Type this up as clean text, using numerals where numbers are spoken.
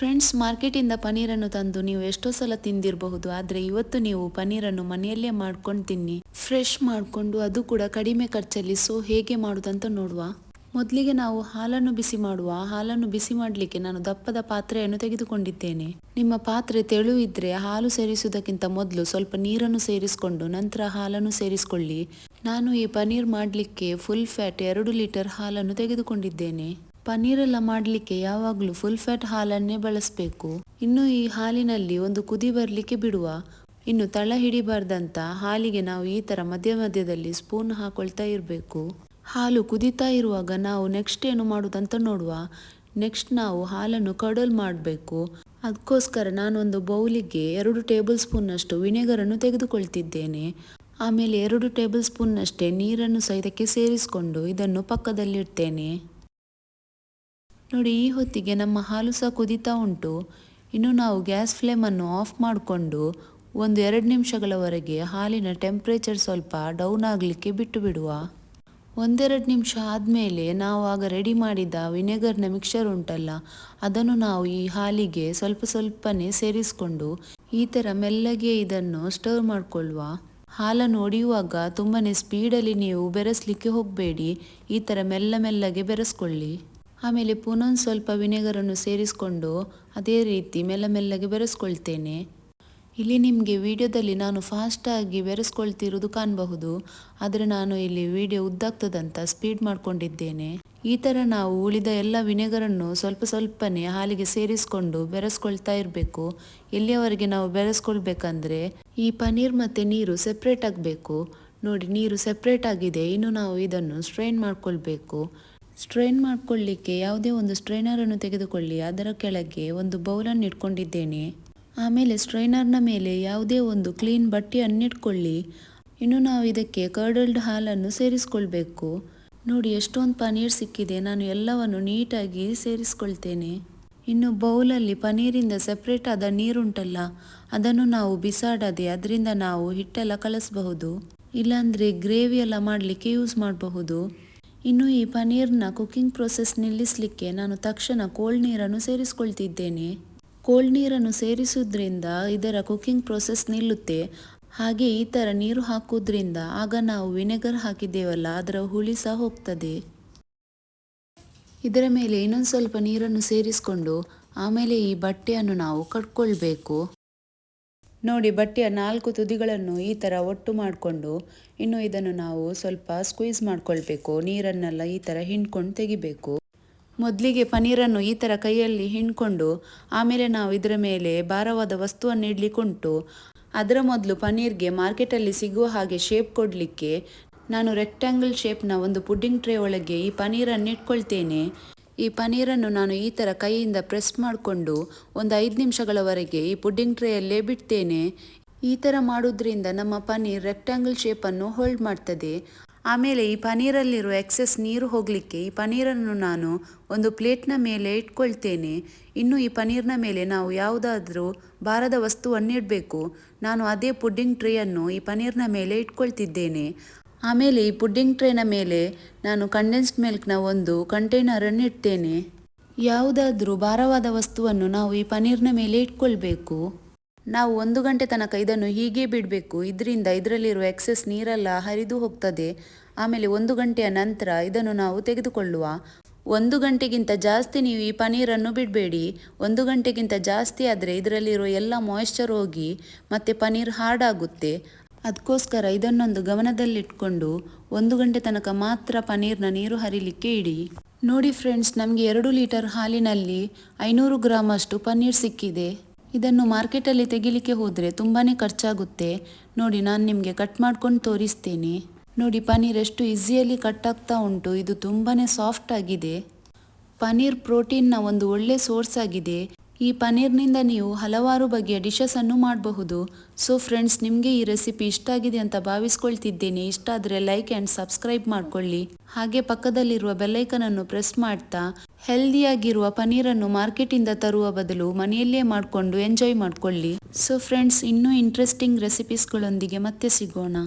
Friends, ಮಾರ್ಕೆಟಿಂದ ಪನ್ನೀರನ್ನು ತಂದು ನೀವು ಎಷ್ಟೋ ಸಲ ತಿಂದಿರಬಹುದು. ಆದರೆ ಇವತ್ತು ನೀವು ಪನ್ನೀರನ್ನು ಮನೆಯಲ್ಲೇ ಮಾಡ್ಕೊಂಡು ತಿನ್ನಿ, ಫ್ರೆಶ್ ಮಾಡಿಕೊಂಡು, ಅದು ಕೂಡ ಕಡಿಮೆ ಖರ್ಚಲ್ಲಿ. ಹೇಗೆ ಮಾಡೋದಂತ ನೋಡುವ. ಮೊದಲಿಗೆ ನಾವು ಹಾಲನ್ನು ಬಿಸಿ ಮಾಡುವ. ಹಾಲನ್ನು ಬಿಸಿ ಮಾಡಲಿಕ್ಕೆ ನಾನು ದಪ್ಪದ ಪಾತ್ರೆಯನ್ನು ತೆಗೆದುಕೊಂಡಿದ್ದೇನೆ. ನಿಮ್ಮ ಪಾತ್ರೆ ತೆಳು ಇದ್ರೆ ಹಾಲು ಸೇರಿಸುವುದಕ್ಕಿಂತ ಮೊದಲು ಸ್ವಲ್ಪ ನೀರನ್ನು ಸೇರಿಸಿಕೊಂಡು ನಂತರ ಹಾಲನ್ನು ಸೇರಿಸಿಕೊಳ್ಳಿ. ನಾನು ಈ ಪನ್ನೀರ್ ಮಾಡಲಿಕ್ಕೆ ಫುಲ್ ಫ್ಯಾಟ್ 2 ಲೀಟರ್ ಹಾಲನ್ನು ತೆಗೆದುಕೊಂಡಿದ್ದೇನೆ. ಪನ್ನೀರೆಲ್ಲ ಮಾಡಲಿಕ್ಕೆ ಯಾವಾಗಲೂ ಫುಲ್ ಫ್ಯಾಟ್ ಹಾಲನ್ನೇ ಬಳಸಬೇಕು. ಇನ್ನು ಈ ಹಾಲಿನಲ್ಲಿ ಒಂದು ಕುದಿ ಬರಲಿಕ್ಕೆ ಬಿಡುವ. ಇನ್ನು ತಳ ಹಿಡಿಬಾರ್ದಂತ ಹಾಲಿಗೆ ನಾವು ಈ ತರ ಮಧ್ಯ ಮಧ್ಯದಲ್ಲಿ ಸ್ಪೂನ್ ಹಾಕೊಳ್ತಾ ಇರಬೇಕು. ಹಾಲು ಕುದಿತಾ ಇರುವಾಗ ನಾವು ನೆಕ್ಸ್ಟ್ ಏನು ಮಾಡುವುದಂತ ನೋಡುವ. ನೆಕ್ಸ್ಟ್ ನಾವು ಹಾಲನ್ನು ಕಡಲ್ ಮಾಡಬೇಕು. ಅದಕ್ಕೋಸ್ಕರ ನಾನೊಂದು ಬೌಲಿಗೆ 2 ಟೇಬಲ್ ಸ್ಪೂನ್ನಷ್ಟು ವಿನೆಗರನ್ನು ತೆಗೆದುಕೊಳ್ತಿದ್ದೇನೆ. ಆಮೇಲೆ 2 ಟೇಬಲ್ ಸ್ಪೂನ್ನಷ್ಟೇ ನೀರನ್ನು ಸಹ ಇದಕ್ಕೆ ಸೇರಿಸಿಕೊಂಡು ಇದನ್ನು ಪಕ್ಕದಲ್ಲಿಡ್ತೇನೆ. ನೋಡಿ, ಈ ಹೊತ್ತಿಗೆ ನಮ್ಮ ಹಾಲು ಸಹ ಕುದೀತಾ ಉಂಟು. ಇನ್ನು ನಾವು ಗ್ಯಾಸ್ ಫ್ಲೇಮನ್ನು ಆಫ್ ಮಾಡಿಕೊಂಡು 1-2 ನಿಮಿಷಗಳವರೆಗೆ ಹಾಲಿನ ಟೆಂಪ್ರೇಚರ್ ಸ್ವಲ್ಪ ಡೌನ್ ಆಗಲಿಕ್ಕೆ ಬಿಟ್ಟು ಬಿಡುವ. 1-2 ನಿಮಿಷ ಆದಮೇಲೆ ನಾವು ಆಗ ರೆಡಿ ಮಾಡಿದ ವಿನೆಗರ್ನ ಮಿಕ್ಸರ್ ಉಂಟಲ್ಲ, ಅದನ್ನು ನಾವು ಈ ಹಾಲಿಗೆ ಸ್ವಲ್ಪ ಸ್ವಲ್ಪನೇ ಸೇರಿಸಿಕೊಂಡು ಈ ಥರ ಮೆಲ್ಲಗೆ ಇದನ್ನು ಸ್ಟರ್ ಮಾಡಿಕೊಳ್ಳುವ. ಹಾಲನ್ನು ಒಡೆಯುವಾಗ ತುಂಬಾ ಸ್ಪೀಡಲ್ಲಿ ನೀವು ಬೆರೆಸಲಿಕ್ಕೆ ಹೋಗಬೇಡಿ. ಈ ಥರ ಮೆಲ್ಲಗೆ ಬೆರೆಸ್ಕೊಳ್ಳಿ. ಆಮೇಲೆ ಪುನಃ ಸ್ವಲ್ಪ ವಿನೆಗರನ್ನು ಸೇರಿಸಿಕೊಂಡು ಅದೇ ರೀತಿ ಮೆಲ್ಲಗೆ ಬೆರೆಸ್ಕೊಳ್ತೇನೆ. ಇಲ್ಲಿ ನಿಮಗೆ ವಿಡಿಯೋದಲ್ಲಿ ನಾನು ಫಾಸ್ಟಾಗಿ ಬೆರೆಸ್ಕೊಳ್ತಿರೋದು ಕಾಣಬಹುದು. ಆದರೆ ನಾನು ಇಲ್ಲಿ ವಿಡಿಯೋ ಉದ್ದಾಗ್ತದಂತ ಸ್ಪೀಡ್ ಮಾಡ್ಕೊಂಡಿದ್ದೇನೆ. ಈ ಥರ ನಾವು ಉಳಿದ ಎಲ್ಲ ವಿನೆಗರನ್ನು ಸ್ವಲ್ಪನೇ ಹಾಲಿಗೆ ಸೇರಿಸಿಕೊಂಡು ಬೆರೆಸ್ಕೊಳ್ತಾ ಇರಬೇಕು. ಎಲ್ಲಿಯವರೆಗೆ ನಾವು ಬೆರೆಸ್ಕೊಳ್ಬೇಕಂದ್ರೆ ಈ ಪನ್ನೀರ್ ಮತ್ತು ನೀರು ಸೆಪ್ರೇಟ್ ಆಗಬೇಕು. ನೋಡಿ, ನೀರು ಸೆಪ್ರೇಟ್ ಆಗಿದೆ. ಇನ್ನು ನಾವು ಇದನ್ನು ಸ್ಟ್ರೈನ್ ಮಾಡ್ಕೊಳ್ಬೇಕು. ಸ್ಟ್ರೈನ್ ಮಾಡ್ಕೊಳ್ಳಿಕ್ಕೆ ಯಾವುದೇ ಒಂದು ಸ್ಟ್ರೈನರನ್ನು ತೆಗೆದುಕೊಳ್ಳಿ. ಅದರ ಕೆಳಗೆ ಒಂದು ಬೌಲನ್ನು ಇಟ್ಕೊಂಡಿದ್ದೇನೆ. ಆಮೇಲೆ ಸ್ಟ್ರೈನರ್ನ ಮೇಲೆ ಯಾವುದೇ ಒಂದು ಕ್ಲೀನ್ ಬಟ್ಟೆಯನ್ನು ಇಟ್ಕೊಳ್ಳಿ. ಇನ್ನು ನಾವು ಇದಕ್ಕೆ ಕರ್ಡಲ್ಡ್ ಹಾಲನ್ನು ಸೇರಿಸ್ಕೊಳ್ಬೇಕು. ನೋಡಿ, ಎಷ್ಟೊಂದು ಪನ್ನೀರ್ ಸಿಕ್ಕಿದೆ. ನಾನು ಎಲ್ಲವನ್ನು ನೀಟಾಗಿ ಸೇರಿಸ್ಕೊಳ್ತೇನೆ. ಇನ್ನು ಬೌಲಲ್ಲಿ ಪನ್ನೀರಿಂದ ಸೆಪ್ರೇಟ್ ಆದ ನೀರುಂಟಲ್ಲ, ಅದನ್ನು ನಾವು ಬಿಸಾಡದೆ ಅದರಿಂದ ನಾವು ಹಿಟ್ಟೆಲ್ಲ ಕಳಿಸಬಹುದು. ಇಲ್ಲಾಂದರೆ ಗ್ರೇವಿ ಎಲ್ಲ ಮಾಡಲಿಕ್ಕೆ ಯೂಸ್ ಮಾಡಬಹುದು. ಇನ್ನು ಈ ಪನ್ನೀರ್ನ ಕುಕ್ಕಿಂಗ್ ಪ್ರೊಸೆಸ್ ನಿಲ್ಲಿಸಲಿಕ್ಕೆ ನಾನು ತಕ್ಷಣ ಕೋಲ್ಡ್ ನೀರನ್ನು ಸೇರಿಸ್ಕೊಳ್ತಿದ್ದೇನೆ. ಕೋಲ್ಡ್ ನೀರನ್ನು ಸೇರಿಸೋದ್ರಿಂದ ಇದರ ಕುಕ್ಕಿಂಗ್ ಪ್ರೊಸೆಸ್ ನಿಲ್ಲುತ್ತೆ. ಹಾಗೆ ಈ ಥರ ನೀರು ಹಾಕೋದ್ರಿಂದ ಆಗ ನಾವು ವಿನೆಗರ್ ಹಾಕಿದ್ದೇವಲ್ಲ, ಅದರ ಹುಳಿ ಸಹ ಹೋಗ್ತದೆ. ಇದರ ಮೇಲೆ ಇನ್ನೊಂದು ಸ್ವಲ್ಪ ನೀರನ್ನು ಸೇರಿಸಿಕೊಂಡು ಆಮೇಲೆ ಈ ಬಟ್ಟೆಯನ್ನು ನಾವು ಕಟ್ಕೊಳ್ಬೇಕು. ನೋಡಿ, ಬಟ್ಟೆಯ 4 ತುದಿಗಳನ್ನು ಈ ಥರ ಒಟ್ಟು ಮಾಡಿಕೊಂಡು ಇನ್ನು ಇದನ್ನು ನಾವು ಸ್ವಲ್ಪ ಸ್ಕ್ವೀಸ್ ಮಾಡ್ಕೊಳ್ಬೇಕು. ನೀರನ್ನೆಲ್ಲ ಈ ಥರ ಹಿಂಡ್ಕೊಂಡು ತೆಗಿಬೇಕು. ಮೊದಲಿಗೆ ಪನ್ನೀರನ್ನು ಈ ಥರ ಕೈಯಲ್ಲಿ ಹಿಂಡ್ಕೊಂಡು ಆಮೇಲೆ ನಾವು ಇದರ ಮೇಲೆ ಭಾರವಾದ ವಸ್ತುವನ್ನು ಇಡ್ಲಿಕ್ಕುಂಟು. ಅದರ ಮೊದಲು ಪನ್ನೀರ್ಗೆ ಮಾರ್ಕೆಟಲ್ಲಿ ಸಿಗುವ ಹಾಗೆ ಶೇಪ್ ಕೊಡಲಿಕ್ಕೆ ನಾನು ರೆಕ್ಟ್ಯಾಂಗಲ್ ಶೇಪ್ನ ಒಂದು ಪುಡ್ಡಿಂಗ್ ಟ್ರೇ ಒಳಗೆ ಈ ಪನ್ನೀರನ್ನು ಇಟ್ಕೊಳ್ತೇನೆ. ಈ ಪನ್ನೀರನ್ನು ನಾನು ಈ ಥರ ಕೈಯಿಂದ ಪ್ರೆಸ್ ಮಾಡಿಕೊಂಡು ಒಂದು 5 ನಿಮಿಷಗಳವರೆಗೆ ಈ ಪುಡ್ಡಿಂಗ್ ಟ್ರೇಯಲ್ಲೇ ಬಿಡ್ತೇನೆ. ಈ ಥರ ಮಾಡೋದ್ರಿಂದ ನಮ್ಮ ಪನ್ನೀರ್ ರೆಕ್ಟ್ಯಾಂಗಲ್ ಶೇಪನ್ನು ಹೋಲ್ಡ್ ಮಾಡ್ತದೆ. ಆಮೇಲೆ ಈ ಪನ್ನೀರಲ್ಲಿರುವ ಎಕ್ಸೆಸ್ ನೀರು ಹೋಗಲಿಕ್ಕೆ ಈ ಪನ್ನೀರನ್ನು ನಾನು ಒಂದು ಪ್ಲೇಟ್ನ ಮೇಲೆ ಇಟ್ಕೊಳ್ತೇನೆ. ಇನ್ನು ಈ ಪನ್ನೀರ್ನ ಮೇಲೆ ನಾವು ಯಾವುದಾದ್ರೂ ಭಾರದ ವಸ್ತುವನ್ನು ಇಡಬೇಕು. ನಾನು ಅದೇ ಪುಡ್ಡಿಂಗ್ ಟ್ರೇಯನ್ನು ಈ ಪನ್ನೀರ್ನ ಮೇಲೆ ಇಟ್ಕೊಳ್ತಿದ್ದೇನೆ. ಆಮೇಲೆ ಈ ಪುಡ್ಡಿಂಗ್ ಟ್ರೇನ ಮೇಲೆ ನಾನು ಕಂಡೆನ್ಸ್ಡ್ ಮಿಲ್ಕ್ನ ಒಂದು ಕಂಟೈನರನ್ನು ಇಡ್ತೇನೆ. ಯಾವುದಾದ್ರೂ ಭಾರವಾದ ವಸ್ತುವನ್ನು ನಾವು ಈ ಪನ್ನೀರ್ನ ಮೇಲೆ ಇಟ್ಕೊಳ್ಬೇಕು. ನಾವು 1 ಗಂಟೆ ತನಕ ಇದನ್ನು ಹೀಗೆ ಬಿಡಬೇಕು. ಇದರಿಂದ ಇದರಲ್ಲಿರುವ ಎಕ್ಸೆಸ್ ನೀರೆಲ್ಲ ಹರಿದು ಹೋಗ್ತದೆ. ಆಮೇಲೆ 1 ಗಂಟೆಯ ನಂತರ ಇದನ್ನು ನಾವು ತೆಗೆದುಕೊಳ್ಳುವ. 1 ಗಂಟೆಗಿಂತ ಜಾಸ್ತಿ ನೀವು ಈ ಪನ್ನೀರನ್ನು ಬಿಡಬೇಡಿ. 1 ಗಂಟೆಗಿಂತ ಜಾಸ್ತಿ ಆದರೆ ಇದರಲ್ಲಿರುವ ಎಲ್ಲ ಮಾಯಿಶ್ಚರ್ ಹೋಗಿ ಮತ್ತೆ ಪನ್ನೀರ್ ಹಾರ್ಡ್ ಆಗುತ್ತೆ. ಅದಕ್ಕೋಸ್ಕರ ಇದನ್ನೊಂದು ಗಮನದಲ್ಲಿಟ್ಕೊಂಡು 1 ಗಂಟೆ ತನಕ ಮಾತ್ರ ಪನ್ನೀರ್ನ ನೀರು ಹರಿಲಿಕ್ಕೆ ಇಡಿ. ನೋಡಿ ಫ್ರೆಂಡ್ಸ್, ನಮಗೆ 2 ಲೀಟರ್ ಹಾಲಿನಲ್ಲಿ 500 ಗ್ರಾಮ್ ಅಷ್ಟು ಪನ್ನೀರ್ ಸಿಕ್ಕಿದೆ. ಇದನ್ನು ಮಾರ್ಕೆಟಲ್ಲಿ ತೆಗಿಲಿಕ್ಕೆ ಹೋದರೆ ತುಂಬಾ ಖರ್ಚಾಗುತ್ತೆ. ನೋಡಿ, ನಾನು ನಿಮಗೆ ಕಟ್ ಮಾಡ್ಕೊಂಡು ತೋರಿಸ್ತೇನೆ. ನೋಡಿ, ಪನ್ನೀರ್ ಎಷ್ಟು ಈಸಿಯಲ್ಲಿ ಕಟ್ ಆಗ್ತಾ ಉಂಟು. ಇದು ತುಂಬಾ ಸಾಫ್ಟ್ ಆಗಿದೆ. ಪನ್ನೀರ್ ಪ್ರೋಟೀನ್ನ ಒಂದು ಒಳ್ಳೆ ಸೋರ್ಸ್ ಆಗಿದೆ. ಈ ಪನ್ನೀರ್ನಿಂದ ನೀವು ಹಲವಾರು ಬಗೆಯ ಡಿಶಸನ್ನು ಮಾಡಬಹುದು. ಫ್ರೆಂಡ್ಸ್, ನಿಮಗೆ ಈ ರೆಸಿಪಿ ಇಷ್ಟ ಆಗಿದೆ ಅಂತ ಭಾವಿಸ್ಕೊಳ್ತಿದ್ದೇನೆ. ಇಷ್ಟ ಆದರೆ ಲೈಕ್ ಆ್ಯಂಡ್ ಸಬ್ಸ್ಕ್ರೈಬ್ ಮಾಡ್ಕೊಳ್ಳಿ. ಹಾಗೆ ಪಕ್ಕದಲ್ಲಿರುವ ಬೆಲ್ಲೈಕನನ್ನು ಪ್ರೆಸ್ ಮಾಡ್ತಾ ಹೆಲ್ದಿಯಾಗಿರುವ ಪನ್ನೀರನ್ನು ಮಾರ್ಕೆಟಿಂದ ತರುವ ಬದಲು ಮನೆಯಲ್ಲೇ ಮಾಡಿಕೊಂಡು ಎಂಜಾಯ್ ಮಾಡ್ಕೊಳ್ಳಿ. ಫ್ರೆಂಡ್ಸ್, ಇನ್ನೂ ಇಂಟ್ರೆಸ್ಟಿಂಗ್ ರೆಸಿಪೀಸ್ಗಳೊಂದಿಗೆ ಮತ್ತೆ ಸಿಗೋಣ.